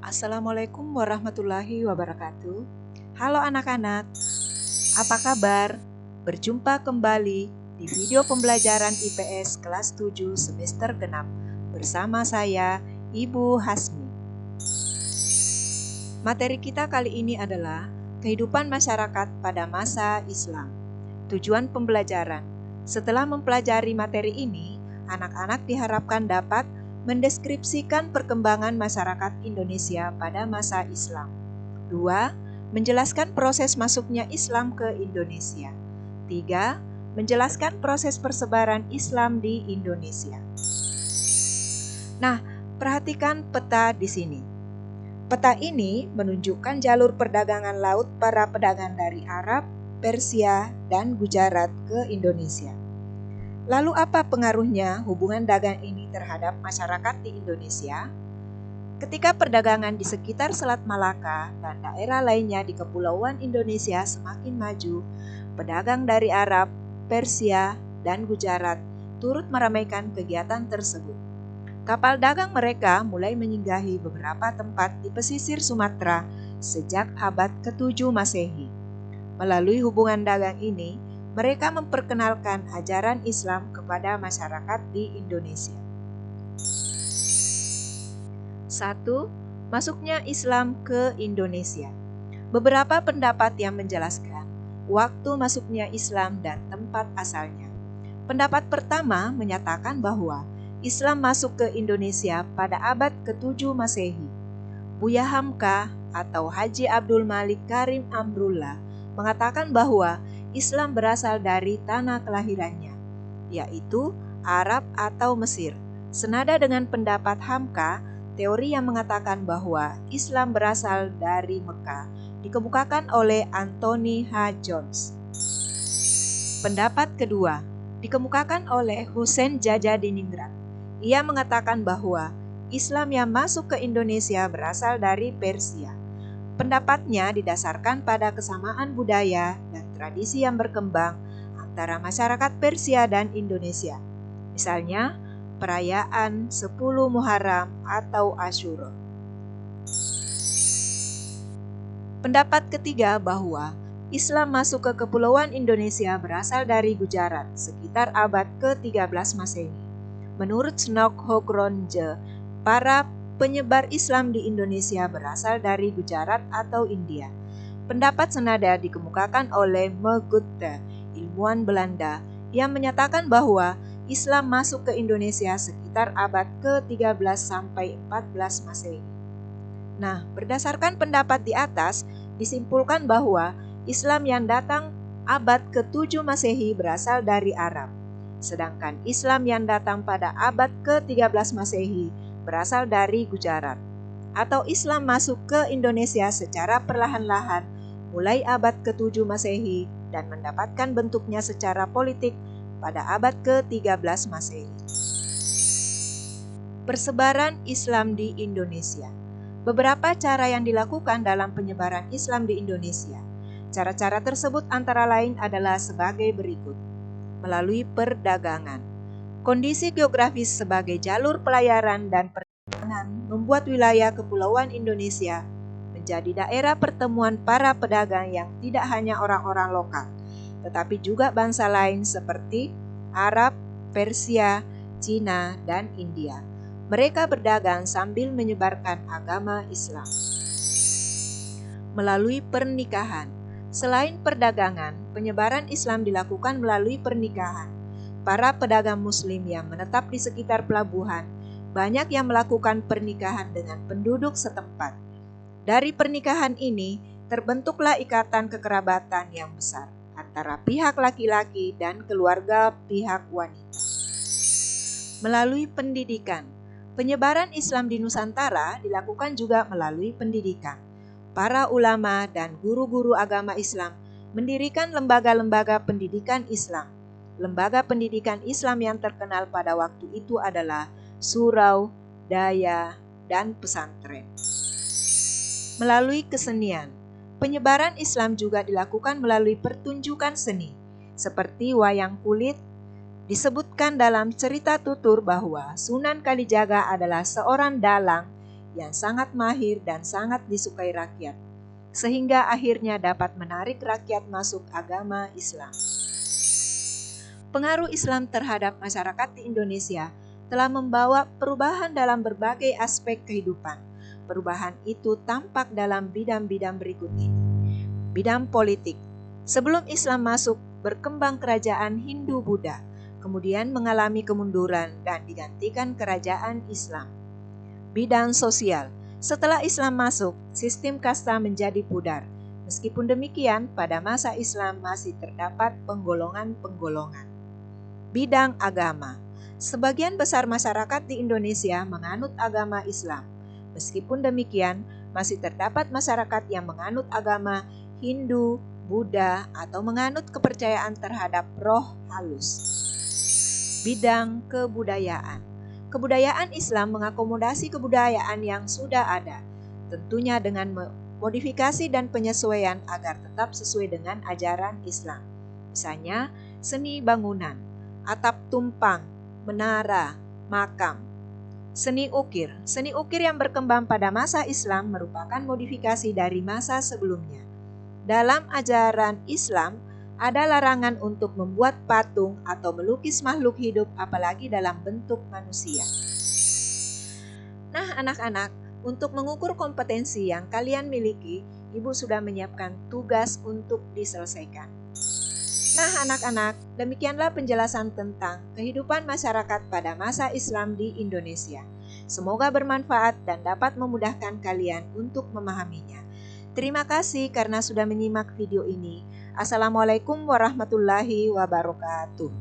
Assalamualaikum warahmatullahi wabarakatuh. Halo anak-anak, apa kabar? Berjumpa kembali di video pembelajaran IPS kelas 7 semester genap bersama saya, Ibu Hasmi. Materi kita kali ini adalah kehidupan masyarakat pada masa Islam. Tujuan pembelajaran. Setelah mempelajari materi ini, anak-anak diharapkan dapat mendeskripsikan perkembangan masyarakat Indonesia pada masa Islam. 2. Menjelaskan proses masuknya Islam ke Indonesia. 3. Menjelaskan proses persebaran Islam di Indonesia. Nah, perhatikan peta di sini. Peta ini menunjukkan jalur perdagangan laut para pedagang dari Arab, Persia, dan Gujarat ke Indonesia. Lalu apa pengaruhnya hubungan dagang ini terhadap masyarakat di Indonesia? Ketika perdagangan di sekitar Selat Malaka dan daerah lainnya di Kepulauan Indonesia semakin maju, pedagang dari Arab, Persia, dan Gujarat turut meramaikan kegiatan tersebut. Kapal dagang mereka mulai menyinggahi beberapa tempat di pesisir Sumatera sejak abad ke-7 Masehi. Melalui hubungan dagang ini, mereka memperkenalkan ajaran Islam kepada masyarakat di Indonesia. 1. Masuknya Islam ke Indonesia. Beberapa pendapat yang menjelaskan waktu masuknya Islam dan tempat asalnya. Pendapat pertama menyatakan bahwa Islam masuk ke Indonesia pada abad ke-7 Masehi. Buya Hamka atau Haji Abdul Malik Karim Amrullah mengatakan bahwa Islam berasal dari tanah kelahirannya, yaitu Arab atau Mesir. Senada dengan pendapat Hamka, teori yang mengatakan bahwa Islam berasal dari Mekah dikemukakan oleh Anthony H. Jones. Pendapat kedua dikemukakan oleh Hussein Jajadiningrat. Ia mengatakan bahwa Islam yang masuk ke Indonesia berasal dari Persia. Pendapatnya didasarkan pada kesamaan budaya dan tradisi yang berkembang antara masyarakat Persia dan Indonesia. Misalnya, perayaan 10 Muharram atau Asyura. Pendapat ketiga bahwa Islam masuk ke Kepulauan Indonesia berasal dari Gujarat sekitar abad ke-13 Masehi. Menurut Snok Hokronje, para penyebar Islam di Indonesia berasal dari Gujarat atau India. Pendapat senada dikemukakan oleh Meguthe, ilmuwan Belanda, yang menyatakan bahwa Islam masuk ke Indonesia sekitar abad ke-13 sampai 14 Masehi. Nah, berdasarkan pendapat di atas, disimpulkan bahwa Islam yang datang abad ke-7 Masehi berasal dari Arab, sedangkan Islam yang datang pada abad ke-13 Masehi berasal dari Gujarat, atau Islam masuk ke Indonesia secara perlahan-lahan mulai abad ke-7 Masehi dan mendapatkan bentuknya secara politik pada abad ke-13 Masehi. Persebaran Islam di Indonesia. Beberapa cara yang dilakukan dalam penyebaran Islam di Indonesia. Cara-cara tersebut antara lain adalah sebagai berikut. Melalui perdagangan. Kondisi geografis sebagai jalur pelayaran dan perdagangan membuat wilayah Kepulauan Indonesia menjadi daerah pertemuan para pedagang yang tidak hanya orang-orang lokal, tetapi juga bangsa lain seperti Arab, Persia, Cina, dan India. Mereka berdagang sambil menyebarkan agama Islam. Melalui pernikahan. Selain perdagangan, penyebaran Islam dilakukan melalui pernikahan. Para pedagang Muslim yang menetap di sekitar pelabuhan banyak yang melakukan pernikahan dengan penduduk setempat. Dari pernikahan ini terbentuklah ikatan kekerabatan yang besar antara pihak laki-laki dan keluarga pihak wanita. Melalui pendidikan, penyebaran Islam di Nusantara dilakukan juga melalui pendidikan. Para ulama dan guru-guru agama Islam mendirikan lembaga-lembaga pendidikan Islam. lembaga pendidikan Islam yang terkenal pada waktu itu adalah surau, daya, dan pesantren. Melalui kesenian, penyebaran Islam juga dilakukan melalui pertunjukan seni, seperti wayang kulit. Disebutkan dalam cerita tutur bahwa Sunan Kalijaga adalah seorang dalang yang sangat mahir dan sangat disukai rakyat, sehingga akhirnya dapat menarik rakyat masuk agama Islam. Pengaruh Islam terhadap masyarakat di Indonesia telah membawa perubahan dalam berbagai aspek kehidupan. Perubahan itu tampak dalam bidang-bidang berikut ini. Bidang politik. Sebelum Islam masuk, berkembang kerajaan Hindu-Buddha, kemudian mengalami kemunduran dan digantikan kerajaan Islam. Bidang sosial. Setelah Islam masuk, sistem kasta menjadi pudar. Meskipun demikian, pada masa Islam masih terdapat penggolongan-penggolongan. Bidang agama. Sebagian besar masyarakat di Indonesia menganut agama Islam. Meskipun demikian, masih terdapat masyarakat yang menganut agama Hindu, Buddha, atau menganut kepercayaan terhadap roh halus. Bidang kebudayaan. Kebudayaan Islam mengakomodasi kebudayaan yang sudah ada, tentunya dengan modifikasi dan penyesuaian agar tetap sesuai dengan ajaran Islam. Misalnya, seni bangunan, atap tumpang, menara, makam. Seni ukir. Seni ukir yang berkembang pada masa Islam merupakan modifikasi dari masa sebelumnya. Dalam ajaran Islam, ada larangan untuk membuat patung atau melukis makhluk hidup, apalagi dalam bentuk manusia. Nah, anak-anak, untuk mengukur kompetensi yang kalian miliki, Ibu sudah menyiapkan tugas untuk diselesaikan. Nah, anak-anak, demikianlah penjelasan tentang kehidupan masyarakat pada masa Islam di Indonesia. Semoga bermanfaat dan dapat memudahkan kalian untuk memahaminya. Terima kasih karena sudah menyimak video ini. Assalamualaikum warahmatullahi wabarakatuh.